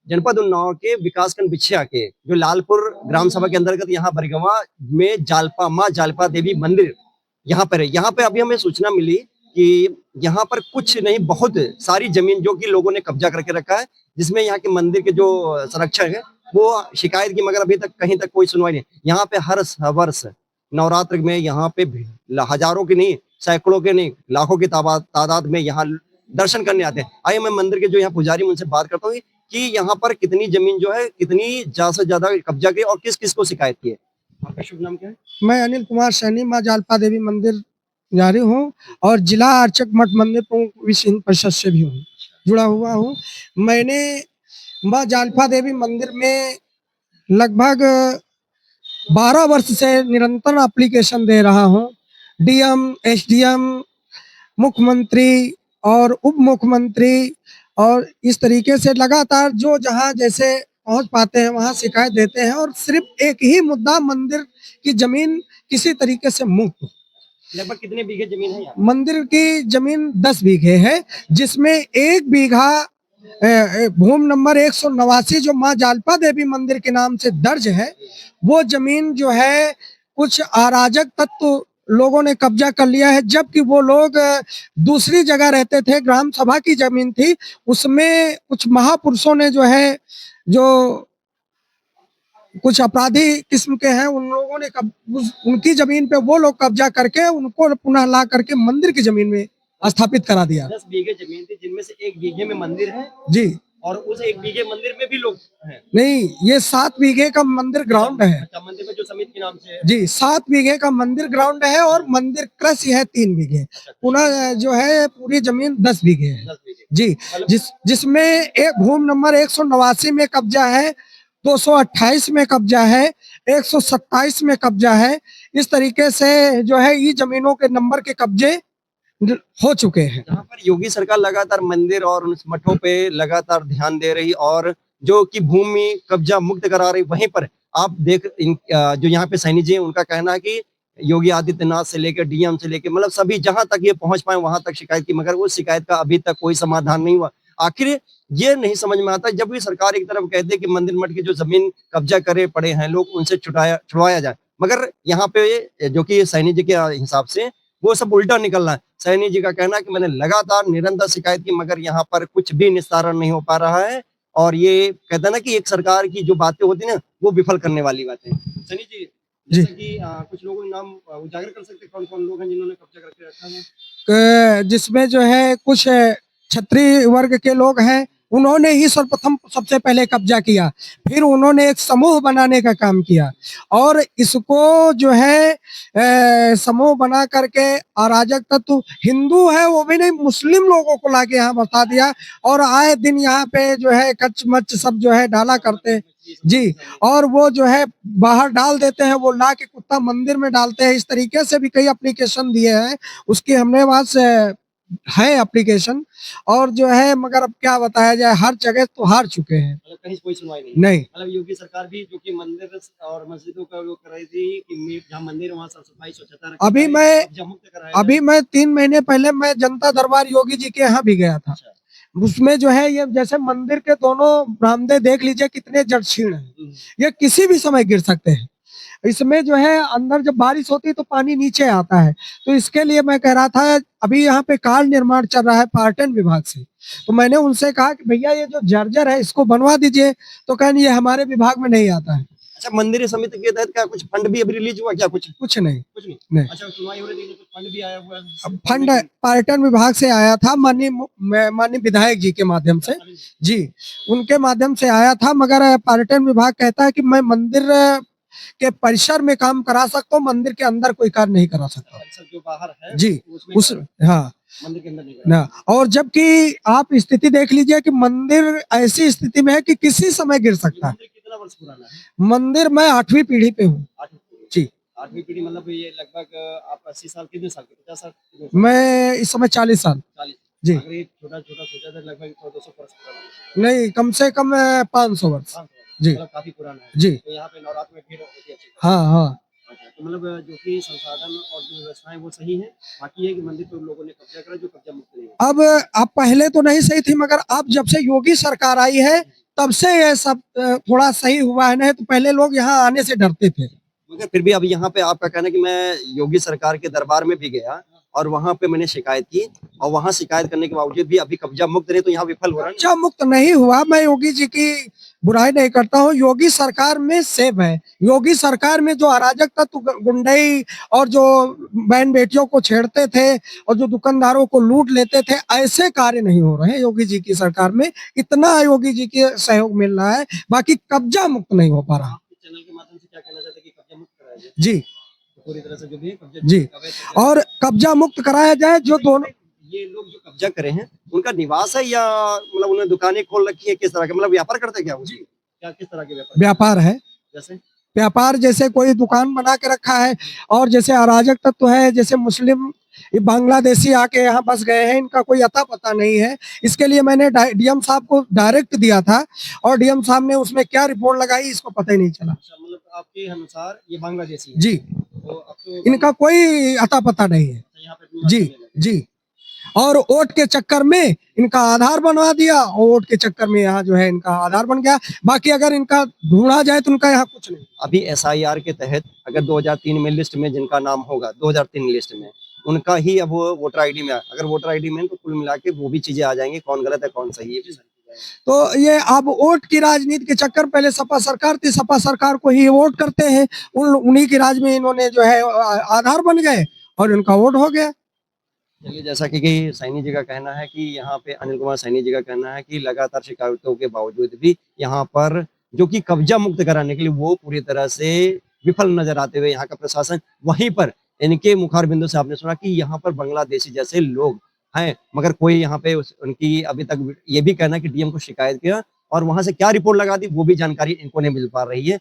जनपद उन्नाव के विकासखंड बिछिया के जो लालपुर ग्राम सभा के अंतर्गत यहाँ बरगवा में जालपा माँ जालपा देवी मंदिर यहाँ पर है। यहाँ पे अभी हमें सूचना मिली कि यहाँ पर कुछ नहीं बहुत सारी जमीन जो कि लोगों ने कब्जा करके रखा है, जिसमें यहाँ के मंदिर के जो संरक्षक है वो शिकायत की, मगर अभी तक कहीं तक कोई सुनवाई नहीं। यहाँ पे हर वर्ष नवरात्र में यहाँ पे हजारों के नहीं, सैकड़ों के नहीं, लाखों की तादाद में यहाँ दर्शन करने आते हैं। आइए मैं मंदिर के जो यहाँ पुजारी उनसे बात करता हूँ कि यहाँ पर कितनी जमीन जो है, कितनी ज्यादा से ज्यादा कब्जा की और किस किस को शिकायत की है। आपका शुभ नाम क्या है? मैं अनिल कुमार सैनी माँ जालपा देवी मंदिर जारी हूँ और जिला अर्चक मठ मंदिर प्रमुख विश्व हिंद परिषद से भी हूँ, जुड़ा हुआ हूँ। मैंने माँ जालपा देवी मंदिर में लगभग 12 वर्ष से निरंतर एप्लीकेशन दे रहा हूँ। डीएम, एसडीएम, मुख्यमंत्री और उप मुख्यमंत्री और इस तरीके से लगातार जो जहाँ जैसे पहुंच पाते हैं वहां शिकायत देते हैं और सिर्फ एक ही मुद्दा, मंदिर की जमीन किसी तरीके से मुक्त। लगभग कितने बीघे जमीन है यहाँ? मंदिर की जमीन 10 बीघे है, जिसमें 1 बीघा भूमि नंबर 189 जो माँ जालपा देवी मंदिर के नाम से दर्ज है, वो जमीन जो है कुछ अराजक तत्व लोगों ने कब्जा कर लिया है, जबकि वो लोग दूसरी जगह रहते थे। ग्राम सभा की जमीन थी, उसमें कुछ महापुरुषों ने जो है, जो कुछ अपराधी किस्म के हैं, उन लोगों ने उनकी जमीन पे वो लोग कब्जा करके उनको पुनः ला करके मंदिर की जमीन में स्थापित करा दिया। 10 बीघे जमीन थी, जिनमें से 1 बीघे में मंदिर है जी, और उस 1 बीघे मंदिर में भी लोग हैं। नहीं, ये 7 बीघे का मंदिर ग्राउंड है। अच्छा, मंदिर में जो समिति के नाम से है जी, 7 बीघे का मंदिर ग्राउंड है और मंदिर कृषि है 3 बीघे। पुनः जो है पूरी जमीन 10 बीघे है। 10 बीघे जी, जिसमें एक भूमि नंबर 189 में कब्जा है, 228 में कब्जा है, 127 में कब्जा है। इस तरीके से जो है ये जमीनों के नंबर के कब्जे हो चुके हैं। जहाँ पर योगी सरकार लगातार मंदिर और उन मठों पे लगातार ध्यान दे रही और जो कि भूमि कब्जा मुक्त करा रही, वहीं पर आप देख जो यहाँ पे सैनी जी हैं, उनका कहना है कि योगी आदित्यनाथ से लेकर डीएम से लेकर मतलब सभी जहां तक ये पहुंच पाए वहां तक शिकायत की, मगर वो शिकायत का अभी तक कोई समाधान नहीं हुआ। आखिर ये नहीं समझ में आता, जब भी सरकार एक तरफ कहती है कि मंदिर मठ की जो जमीन कब्जा करे पड़े हैं लोग, उनसे छुड़वाया जाए, मगर यहाँ पे जो कि सैनी जी के हिसाब से वो सब उल्टा निकल रहा है। सैनी जी का कहना है कि मैंने लगातार निरंतर शिकायत की, मगर यहाँ पर कुछ भी निस्तारण नहीं हो पा रहा है और ये कहता है ना कि एक सरकार की जो बातें होती है ना, वो विफल करने वाली बातें। सैनी जी, जैसे कि कुछ लोगों के नाम उजागर कर सकते, कौन कौन लोग हैं जिन्होंने कब्जा करके रखा है? जिसमें जो है कुछ क्षत्रिय वर्ग के लोग हैं, उन्होंने ही सर्वप्रथम सबसे पहले कब्जा किया, फिर उन्होंने एक समूह बनाने का काम किया और इसको जो है समूह बना करके अराजक तत्व हिंदू है वो भी नहीं, मुस्लिम लोगों को लाके यहाँ बसा दिया और आए दिन यहाँ पे जो है कच्च मच्च सब जो है डाला करते हैं। जी, और वो जो है बाहर डाल देते हैं, वो ला के कुत्ता मंदिर में डालते हैं। इस तरीके से भी कई एप्लीकेशन दिए हैं, उसकी हमने वहां से है एप्लीकेशन और जो है, मगर अब क्या बताया जाए, हर जगह तो हार चुके हैं। मतलब कहीं कोई सुनवाई नहीं। मतलब योगी सरकार भी जो कि मंदिर और मस्जिदों का वो कर रही थी कि जहाँ मंदिर है वहाँ साफ सफाई स्वच्छता अभी मैं 3 महीने पहले मैं जनता दरबार योगी जी के यहाँ भी गया था। उसमें जो है ये जैसे मंदिर के दोनों बरामदे देख लीजिए कितने जड़छीण हैं, ये किसी भी समय गिर सकते हैं। इसमें जो है अंदर जब बारिश होती है तो पानी नीचे आता है, तो इसके लिए मैं कह रहा था, अभी यहाँ पे कार्य निर्माण चल रहा है पर्यटन विभाग से, तो मैंने उनसे कहा कि भैया ये जो जर्जर है इसको बनवा दीजिए, तो कहने ये हमारे विभाग में नहीं आता है। अच्छा, मंदिर समिति के तहत क्या कुछ फंड भी अभी रिलीज हुआ क्या? कुछ नहीं। अच्छा, सुनवाई हो रही थी तो फंड भी आया हुआ है? फंड पर्यटन विभाग से आया था, माननीय विधायक जी के माध्यम से, जी उनके माध्यम से आया था, मगर पर्यटन विभाग कहता है कि मैं मंदिर के परिसर में काम करा सकता हूँ, मंदिर के अंदर कोई कार्य नहीं करा सकता। जो बाहर है जी, उस हाँ मंदिर के अंदर नहीं ना, और जबकि आप स्थिति देख लीजिए कि मंदिर ऐसी स्थिति में है कि किसी समय गिर सकता है। कितना वर्ष पुराना है मंदिर? मैं 8वीं पीढ़ी पे हूँ जी। 8वीं पीढ़ी मतलब ये लगभग आप 80 साल, कितने साल के? 50 साल? मैं इस समय 40 साल। 40 जी। अगर ये छोटा छोटा सोचा था लगभग 200 वर्ष पुराना? नहीं, कम से कम 500 वर्ष। जी, मतलब काफी पुराना है। जी। तो यहाँ पे नवरात्र में भीड़ होती है? हाँ हाँ। अच्छा, तो मतलब जो कि संसाधन और जो व्यवस्थाएं वो सही है, बाकी है कि मंदिर तो लोगों ने कब्जा करा जो कब्जा मुक्त नहीं है। अब पहले तो नहीं सही थी, मगर अब जब से योगी सरकार आई है तब से ये सब थोड़ा सही हुआ है, नहीं तो पहले लोग यहाँ आने से डरते थे। मगर फिर भी अब यहाँ पे आपका कहना है कि मैं योगी सरकार के दरबार में भी गया और वहां पे मैंने शिकायत की और वहां शिकायत करने के बावजूद भी अभी कब्जा मुक्त नहीं, तो यहाँ विफल हो रहा है ना। कब्जा मुक्त नहीं हुआ, मैं योगी जी की बुराई नहीं करता हूँ, योगी सरकार में सेब है। योगी सरकार में जो अराजक तत्व गुंडई और जो बहन बेटियों को छेड़ते थे और जो दुकानदारों को लूट लेते थे, ऐसे कार्य नहीं हो रहे हैं योगी जी की सरकार में। इतना योगी जी के सहयोग मिल रहा है, बाकी कब्जा मुक्त नहीं हो पा रहा। चैनल के माध्यम से क्या कहना चाहते हैं कि कब्जा मुक्त कराया जाए? जी तो पूरी तरह से जो भी कब्जा जी, और कब्जा मुक्त कराया जाए। जो दोनों ये लोग जो कब्जा करे हैं उनका निवास है या मतलब उन्होंने दुकानें खोल रखी है, किस तरह के मतलब व्यापार करते क्या वो? क्या किस तरह के व्यापार व्यापार है, जैसे? व्यापार जैसे कोई दुकान बना के रखा है, और जैसे अराजक तत्व है, जैसे मुस्लिम ये बांग्लादेशी आके यहाँ बस गए हैं, इनका कोई अता पता नहीं है। इसके लिए मैंने डीएम साहब को डायरेक्ट दिया था और डीएम साहब ने उसमें क्या रिपोर्ट लगाई इसको पता ही नहीं चला। अच्छा, मतलब आपके अनुसार ये बांग्लादेशी है? जी, तो अब तो इनका कोई अता पता नहीं है। यहाँ पे अपनी बात जी करने लगे। जी, और वोट के चक्कर में इनका आधार बनवा दिया, और वोट के चक्कर में यहाँ जो है इनका आधार बन गया। बाकी अगर इनका ढूंढा जाए तो इनका यहाँ कुछ नहीं। अभी एसआईआर के तहत अगर 2003 में लिस्ट में जिनका नाम होगा, 2003 लिस्ट में उनका ही अब वो वोटर आईडी में, अगर वोटर आईडी में तो कुल मिला के वो भी चीजें आ जाएंगी, कौन गलत है कौन सही है भी सारी चीजें आएंगी। तो ये अब वोट की राजनीति के चक्कर, पहले सपा सरकार थी, सपा सरकार को ही वोट करते हैं, उन्हीं की राज में इन्होंने जो है आधार बन गए और इनका वोट हो गया। चलिए, जैसा कि सैनी जी का कहना है कि यहाँ पे अनिल कुमार सैनी जी का कहना है कि लगातार शिकायतों के बावजूद भी यहाँ पर जो कि कब्जा मुक्त कराने के लिए वो पूरी तरह से विफल नजर आते हुए यहाँ का प्रशासन, वहीं पर इनके मुखार बिंदु से आपने सुना कि यहाँ पर बांग्लादेशी जैसे लोग हैं, मगर कोई यहाँ पे उनकी अभी तक ये भी कहना है कि डीएम को शिकायत किया और वहां से क्या रिपोर्ट लगा दी वो भी जानकारी इनको नहीं मिल पा रही है।